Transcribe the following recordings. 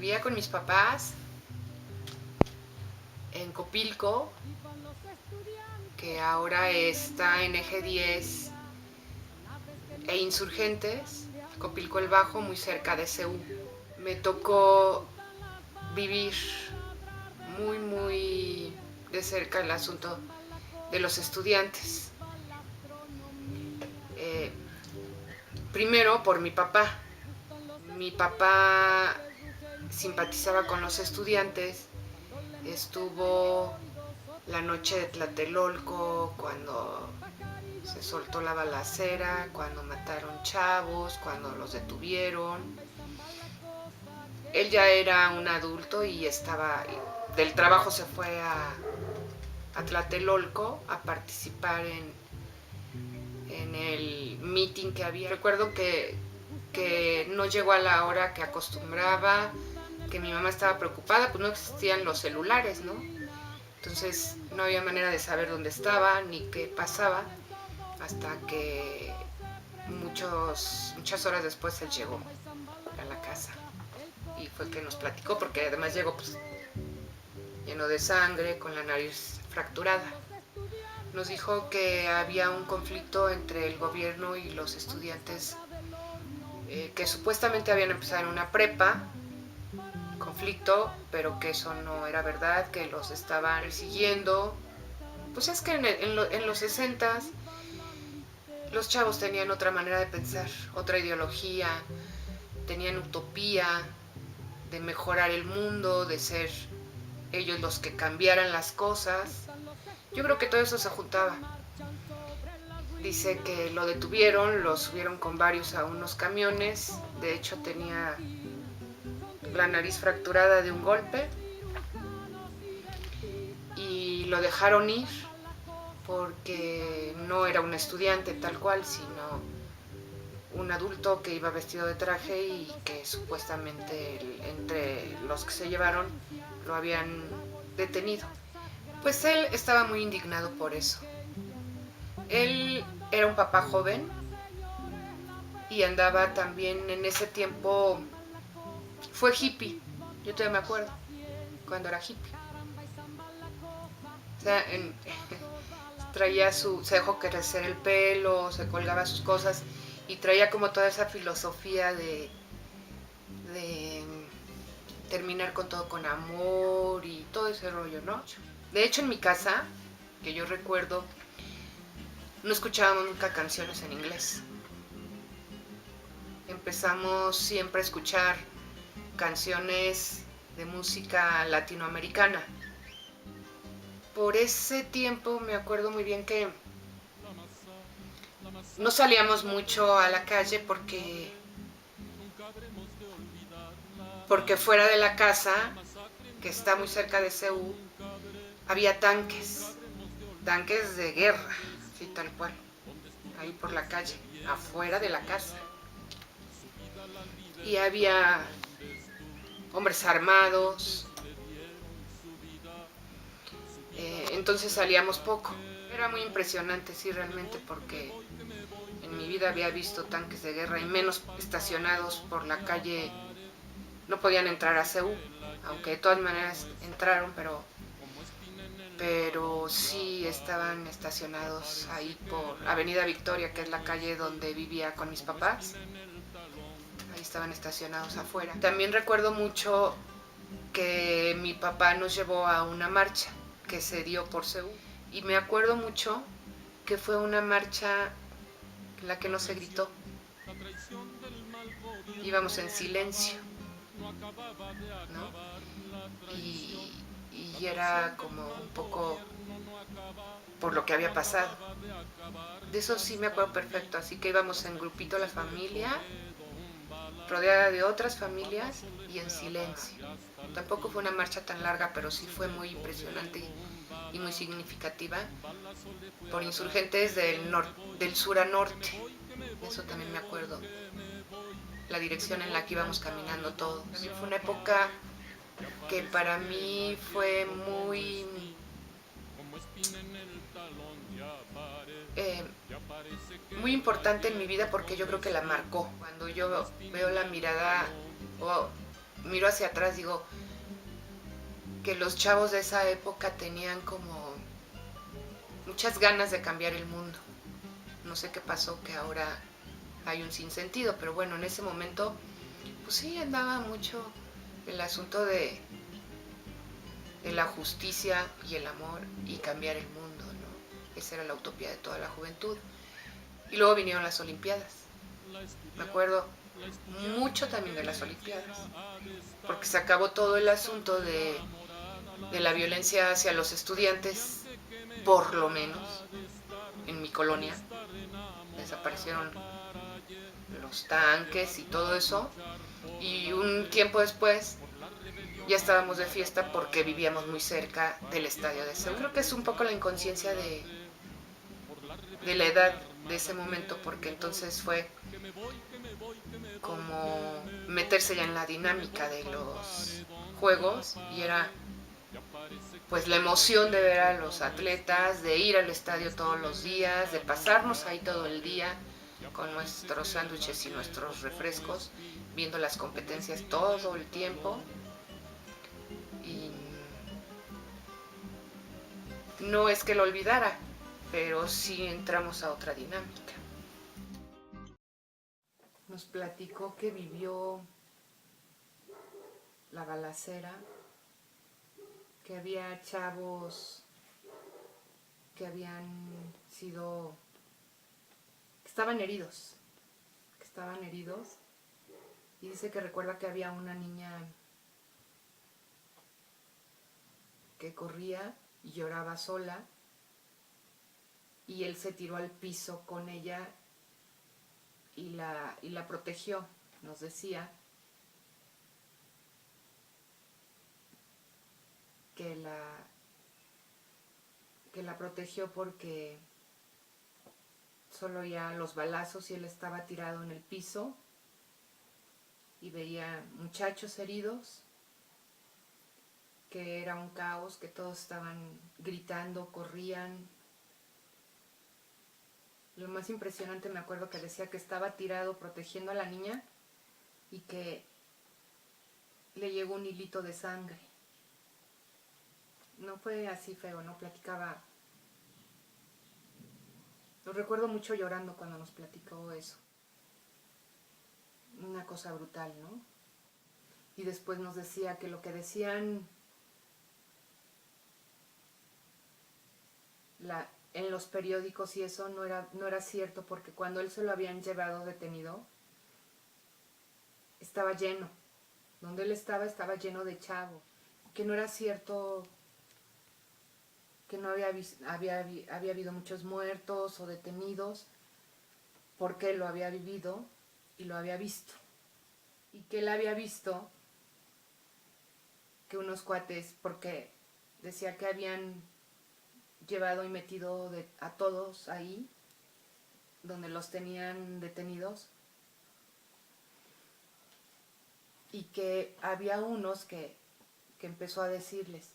Vivía con mis papás en Copilco, que ahora está en Eje 10 e Insurgentes, Copilco el Bajo, muy cerca de CU. Me tocó vivir muy de cerca el asunto de los estudiantes. Primero por mi papá. Mi papá simpatizaba con los estudiantes, estuvo la noche de Tlatelolco, cuando se soltó la balacera, cuando mataron chavos, cuando los detuvieron. Él ya era un adulto y estaba del trabajo, se fue a Tlatelolco a participar en el meeting que había. Recuerdo que no llegó a la hora que acostumbraba, que mi mamá estaba preocupada, pues no existían los celulares, ¿no? Entonces no había manera de saber dónde estaba ni qué pasaba, hasta que muchas horas después él llegó a la casa y fue que nos platicó, porque además llegó pues lleno de sangre, con la nariz fracturada. Nos dijo que había un conflicto entre el gobierno y los estudiantes que supuestamente habían empezado en una prepa, conflicto, pero que eso no era verdad, que los estaban persiguiendo. Pues es que en los 60s los chavos tenían otra manera de pensar, otra ideología, tenían utopía de mejorar el mundo, de ser ellos los que cambiaran las cosas. Yo creo que todo eso se juntaba. Dice que lo detuvieron, lo subieron con varios a unos camiones, de hecho tenía la nariz fracturada de un golpe, y lo dejaron ir porque no era un estudiante tal cual, sino un adulto que iba vestido de traje y que supuestamente entre los que se llevaron lo habían detenido. Pues él estaba muy indignado por eso. Él era un papá joven y andaba también en ese tiempo, fue hippie, yo todavía me acuerdo, cuando era hippie. O sea, se dejó crecer el pelo, se colgaba sus cosas y traía como toda esa filosofía de terminar con todo con amor y todo ese rollo, ¿no? De hecho, en mi casa, que yo recuerdo, no escuchábamos nunca canciones en inglés. Empezamos siempre a escuchar canciones de música latinoamericana. Por ese tiempo me acuerdo muy bien que no salíamos mucho a la calle porque fuera de la casa, que está muy cerca de CU, había tanques de guerra, sí, tal cual, ahí por la calle, afuera de la casa. Y había hombres armados, entonces salíamos poco. Era muy impresionante, sí, realmente, porque en mi vida había visto tanques de guerra y menos estacionados por la calle. No podían entrar a CU, aunque de todas maneras entraron, pero sí estaban estacionados ahí por Avenida Victoria, que es la calle donde vivía con mis papás. Ahí estaban estacionados afuera. También recuerdo mucho que mi papá nos llevó a una marcha que se dio por CU. Y me acuerdo mucho que fue una marcha en la que no se gritó. Íbamos en silencio, ¿no? Y era como un poco por lo que había pasado. De eso sí me acuerdo perfecto, así que íbamos en grupito la familia, rodeada de otras familias y en silencio. Tampoco fue una marcha tan larga, pero sí fue muy impresionante y muy significativa, por insurgentes del sur a norte. Eso también me acuerdo, la dirección en la que íbamos caminando todos. También fue una época que para mí fue eh, muy importante en mi vida, porque yo creo que la marcó. Cuando yo veo la mirada o miro hacia atrás, digo que los chavos de esa época tenían como muchas ganas de cambiar el mundo. No sé qué pasó, que ahora hay un sinsentido, pero bueno, en ese momento, pues sí, andaba mucho el asunto de la justicia y el amor y cambiar el mundo, ¿no? Esa era la utopía de toda la juventud. Y luego vinieron las Olimpiadas. Me acuerdo mucho también de las Olimpiadas, porque se acabó todo el asunto de la violencia hacia los estudiantes, por lo menos en mi colonia. Desaparecieron los tanques y todo eso, y un tiempo después ya estábamos de fiesta porque vivíamos muy cerca del estadio de Seúl. Creo que es un poco la inconsciencia de la edad de ese momento, porque entonces fue como meterse ya en la dinámica de los juegos y era pues la emoción de ver a los atletas, de ir al estadio todos los días, de pasarnos ahí todo el día con nuestros sándwiches y nuestros refrescos, viendo las competencias todo el tiempo. Y no es que lo olvidara, pero sí entramos a otra dinámica. Nos platicó que vivió la balacera, que había chavos que habían sido, que estaban heridos, y dice que recuerda que había una niña que corría y lloraba sola, y él se tiró al piso con ella y la protegió. Nos decía que la protegió porque solo oía los balazos y él estaba tirado en el piso y veía muchachos heridos, que era un caos, que todos estaban gritando, corrían. Lo más impresionante, me acuerdo que decía que estaba tirado protegiendo a la niña y que le llegó un hilito de sangre. No fue así feo, no platicaba. Lo recuerdo mucho llorando cuando nos platicó eso. Una cosa brutal, ¿no? Y después nos decía que lo que decían en los periódicos y eso no era cierto, porque cuando él se lo habían llevado detenido, estaba lleno. Donde él estaba lleno de chavos. Que no era cierto, que no había habido muchos muertos o detenidos, porque él lo había vivido y lo había visto. Y que él había visto que unos cuates, porque decía que habían llevado y metido a todos ahí, donde los tenían detenidos, y que había unos que empezó a decirles,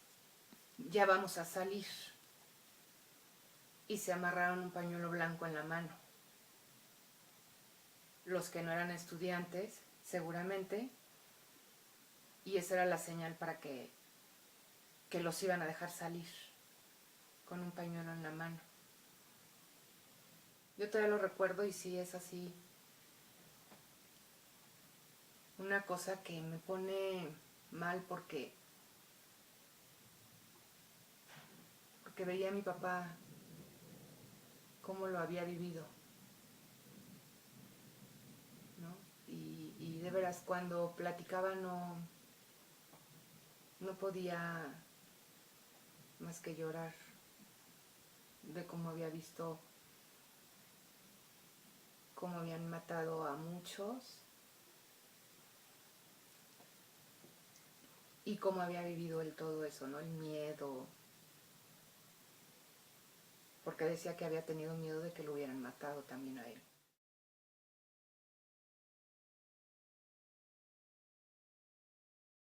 ya vamos a salir, y se amarraron un pañuelo blanco en la mano. Los que no eran estudiantes, seguramente, y esa era la señal para que los iban a dejar salir, con un pañuelo en la mano. Yo todavía lo recuerdo y sí es así, una cosa que me pone mal porque veía a mi papá cómo lo había vivido, ¿no? Y de veras, cuando platicaba no podía más que llorar de cómo había visto cómo habían matado a muchos y cómo había vivido él todo eso, ¿no? El miedo, porque decía que había tenido miedo de que lo hubieran matado también a él.